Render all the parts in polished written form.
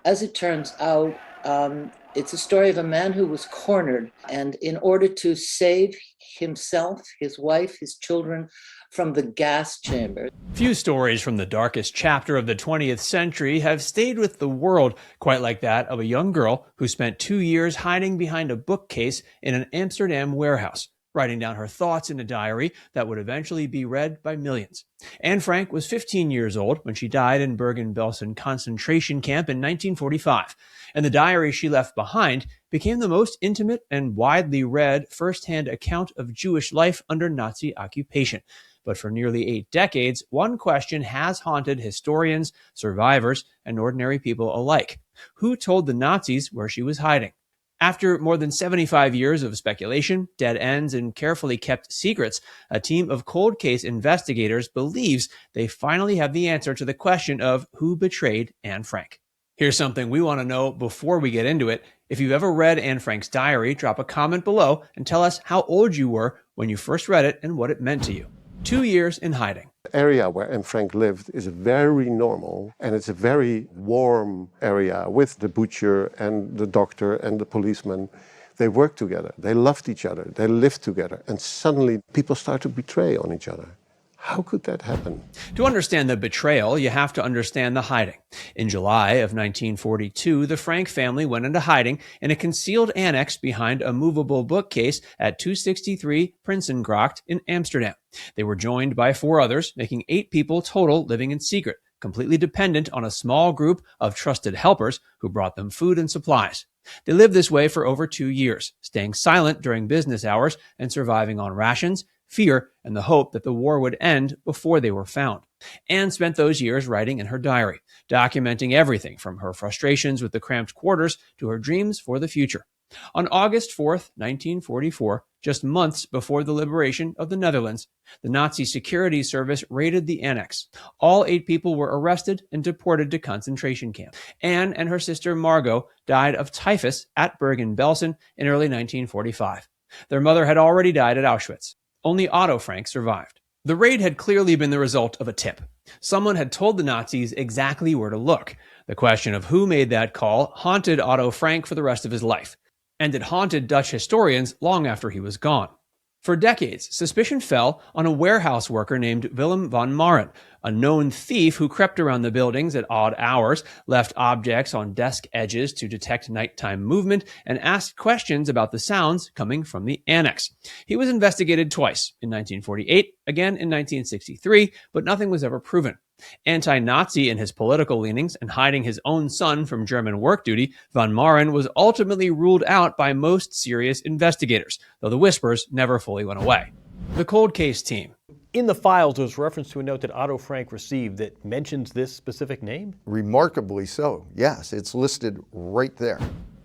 As it turns out, it's a story of a man who was cornered, and in order to save himself, his wife, his children from the gas chamber. Few stories from the darkest chapter of the 20th century have stayed with the world quite like that of a young girl who spent 2 years hiding behind a bookcase in an Amsterdam warehouse, writing down her thoughts in a diary that would eventually be read by millions. Anne Frank was 15 years old when she died in Bergen-Belsen concentration camp in 1945, and the diary she left behind became the most intimate and widely read first-hand account of Jewish life under Nazi occupation. But for nearly 8 decades, one question has haunted historians, survivors, and ordinary people alike. Who told the Nazis where she was hiding? After more than 75 years of speculation, dead ends, and carefully kept secrets, a team of cold case investigators believes they finally have the answer to the question of who betrayed Anne Frank. Here's something we want to know before we get into it. If you've ever read Anne Frank's diary, drop a comment below and tell us how old you were when you first read it and what it meant to you. 2 years in hiding. The area where Anne Frank lived is very normal, and it's a very warm area with the butcher and the doctor and the policeman. They worked together, they loved each other, they lived together, and suddenly people start to betray on each other. How could that happen? To understand the betrayal, you have to understand the hiding. In July of 1942, the Frank family went into hiding in a concealed annex behind a movable bookcase at 263 Prinsengracht in Amsterdam. They were joined by 4 others, making 8 people total living in secret, completely dependent on a small group of trusted helpers who brought them food and supplies. They lived this way for over 2 years, staying silent during business hours and surviving on rations, fear, and the hope that the war would end before they were found. Anne spent those years writing in her diary, documenting everything from her frustrations with the cramped quarters to her dreams for the future. On August 4th, 1944, just months before the liberation of the Netherlands, the Nazi security service raided the annex. All 8 people were arrested and deported to concentration camps. Anne and her sister Margot died of typhus at Bergen-Belsen in early 1945. Their mother had already died at Auschwitz. Only Otto Frank survived. The raid had clearly been the result of a tip. Someone had told the Nazis exactly where to look. The question of who made that call haunted Otto Frank for the rest of his life, and it haunted Dutch historians long after he was gone. For decades, suspicion fell on a warehouse worker named Willem van Maren, a known thief who crept around the buildings at odd hours, left objects on desk edges to detect nighttime movement, and asked questions about the sounds coming from the annex. He was investigated twice, in 1948, again in 1963, but nothing was ever proven. Anti-Nazi in his political leanings and hiding his own son from German work duty, Van Maren was ultimately ruled out by most serious investigators, though the whispers never fully went away. The cold case team. In the files, there's reference to a note that Otto Frank received that mentions this specific name? Remarkably so, yes. It's listed right there.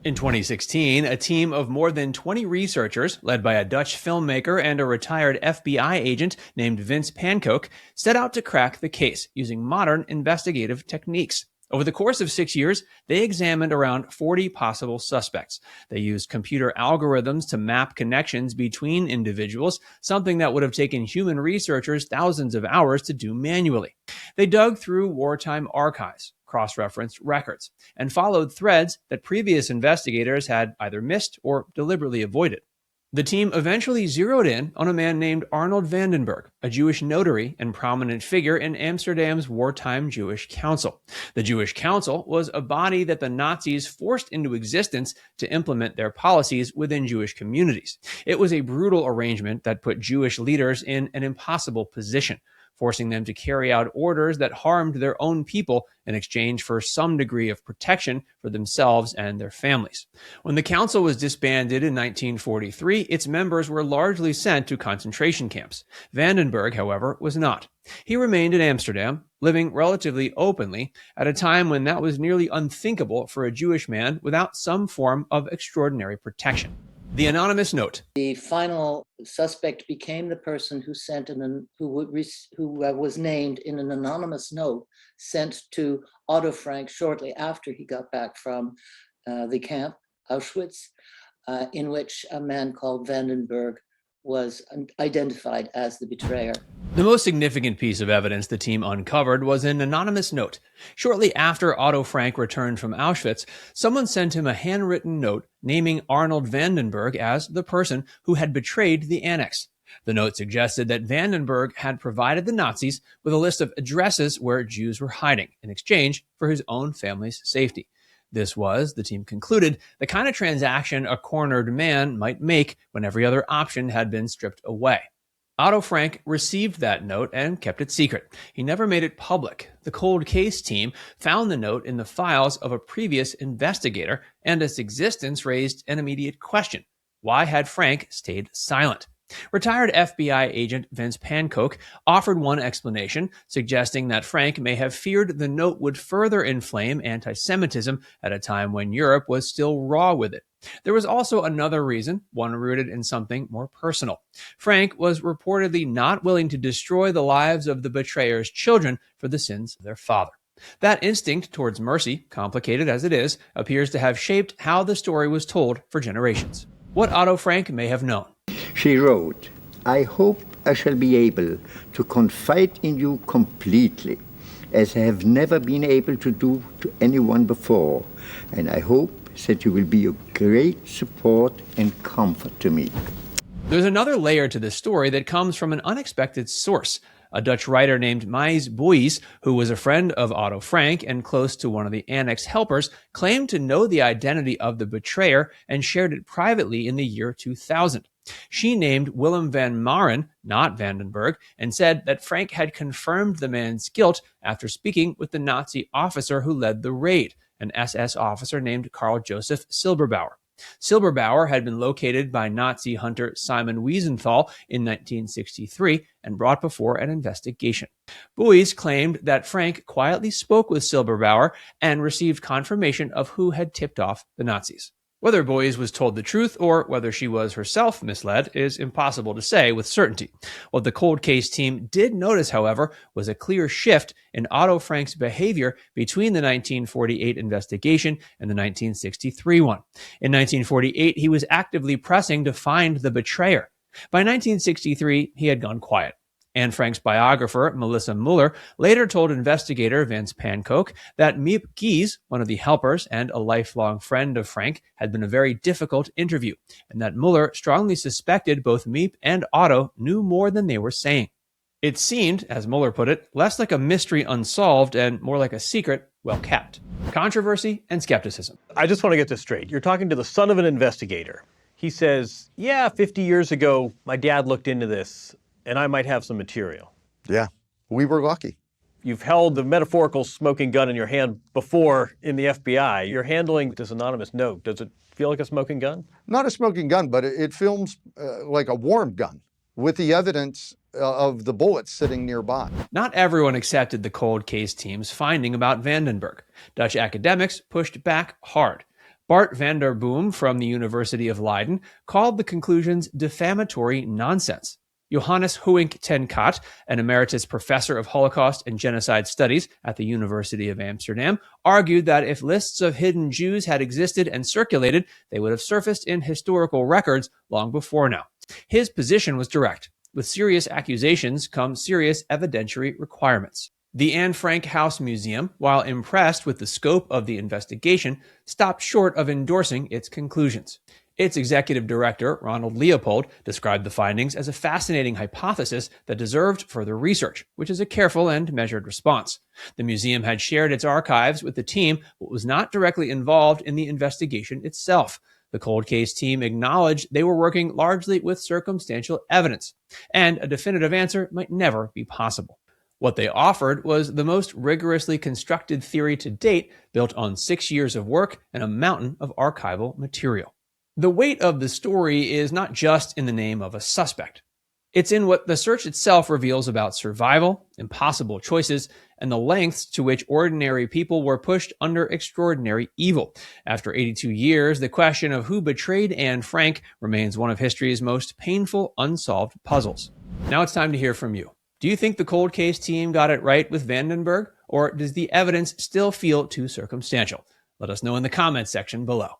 In 2016, a team of more than 20 researchers, led by a Dutch filmmaker and a retired FBI agent named Vince Pankow, set out to crack the case using modern investigative techniques. Over the course of 6 years, they examined around 40 possible suspects. They used computer algorithms to map connections between individuals, something that would have taken human researchers thousands of hours to do manually. They dug through wartime archives, cross-referenced records, and followed threads that previous investigators had either missed or deliberately avoided. The team eventually zeroed in on a man named Arnold Vandenberg, a Jewish notary and prominent figure in Amsterdam's wartime Jewish Council. The Jewish Council was a body that the Nazis forced into existence to implement their policies within Jewish communities. It was a brutal arrangement that put Jewish leaders in an impossible position, forcing them to carry out orders that harmed their own people in exchange for some degree of protection for themselves and their families. When the council was disbanded in 1943, its members were largely sent to concentration camps. Vandenberg, however, was not. He remained in Amsterdam, living relatively openly at a time when that was nearly unthinkable for a Jewish man without some form of extraordinary protection. The anonymous note. The final suspect became the person who was named in an anonymous note sent to Otto Frank shortly after he got back from the camp, Auschwitz, in which a man called Vandenberg was identified as the betrayer. The most significant piece of evidence the team uncovered was an anonymous note. Shortly after Otto Frank returned from Auschwitz, someone sent him a handwritten note naming Arnold Vandenberg as the person who had betrayed the annex. The note suggested that Vandenberg had provided the Nazis with a list of addresses where Jews were hiding in exchange for his own family's safety. This was, the team concluded, the kind of transaction a cornered man might make when every other option had been stripped away. Otto Frank received that note and kept it secret. He never made it public. The cold case team found the note in the files of a previous investigator, and its existence raised an immediate question. Why had Frank stayed silent? Retired FBI agent Vince Pankow offered one explanation, suggesting that Frank may have feared the note would further inflame anti-Semitism at a time when Europe was still raw with it. There was also another reason, one rooted in something more personal. Frank was reportedly not willing to destroy the lives of the betrayer's children for the sins of their father. That instinct towards mercy, complicated as it is, appears to have shaped how the story was told for generations. What Otto Frank may have known. She wrote, "I hope I shall be able to confide in you completely, as I have never been able to do to anyone before, and I hope that you will be a great support and comfort to me." There's another layer to this story that comes from an unexpected source. A Dutch writer named Mies Boys, who was a friend of Otto Frank and close to one of the annex helpers, claimed to know the identity of the betrayer and shared it privately in the year 2000. She named Willem van Maren, not Vandenberg, and said that Frank had confirmed the man's guilt after speaking with the Nazi officer who led the raid, an SS officer named Karl Joseph Silberbauer. Silberbauer had been located by Nazi hunter Simon Wiesenthal in 1963 and brought before an investigation. Boys claimed that Frank quietly spoke with Silberbauer and received confirmation of who had tipped off the Nazis. Whether Boys was told the truth or whether she was herself misled is impossible to say with certainty. What the cold case team did notice, however, was a clear shift in Otto Frank's behavior between the 1948 investigation and the 1963 one. In 1948, he was actively pressing to find the betrayer. By 1963, he had gone quiet. Anne Frank's biographer, Melissa Muller, later told investigator Vince Pankow that Miep Gies, one of the helpers and a lifelong friend of Frank, had been a very difficult interview, and that Muller strongly suspected both Miep and Otto knew more than they were saying. It seemed, as Muller put it, less like a mystery unsolved and more like a secret well kept. Controversy and skepticism. I just want to get this straight. You're talking to the son of an investigator. He says, yeah, 50 years ago, my dad looked into this, and I might have some material. Yeah, we were lucky. You've held the metaphorical smoking gun in your hand before in the FBI. You're handling this anonymous note. Does it feel like a smoking gun? Not a smoking gun, but it feels like a warm gun with the evidence of the bullets sitting nearby. Not everyone accepted the cold case team's finding about Vandenberg. Dutch academics pushed back hard. Bart van der Boom from the University of Leiden called the conclusions defamatory nonsense. Johannes Huink ten Kat, an emeritus professor of Holocaust and Genocide Studies at the University of Amsterdam, argued that if lists of hidden Jews had existed and circulated, they would have surfaced in historical records long before now. His position was direct. With serious accusations come serious evidentiary requirements. The Anne Frank House Museum, while impressed with the scope of the investigation, stopped short of endorsing its conclusions. Its executive director, Ronald Leopold, described the findings as a fascinating hypothesis that deserved further research, which is a careful and measured response. The museum had shared its archives with the team, but was not directly involved in the investigation itself. The cold case team acknowledged they were working largely with circumstantial evidence, and a definitive answer might never be possible. What they offered was the most rigorously constructed theory to date, built on 6 years of work and a mountain of archival material. The weight of the story is not just in the name of a suspect. It's in what the search itself reveals about survival, impossible choices, and the lengths to which ordinary people were pushed under extraordinary evil. After 82 years, the question of who betrayed Anne Frank remains one of history's most painful unsolved puzzles. Now it's time to hear from you. Do you think the cold case team got it right with Vandenberg, or does the evidence still feel too circumstantial? Let us know in the comments section below.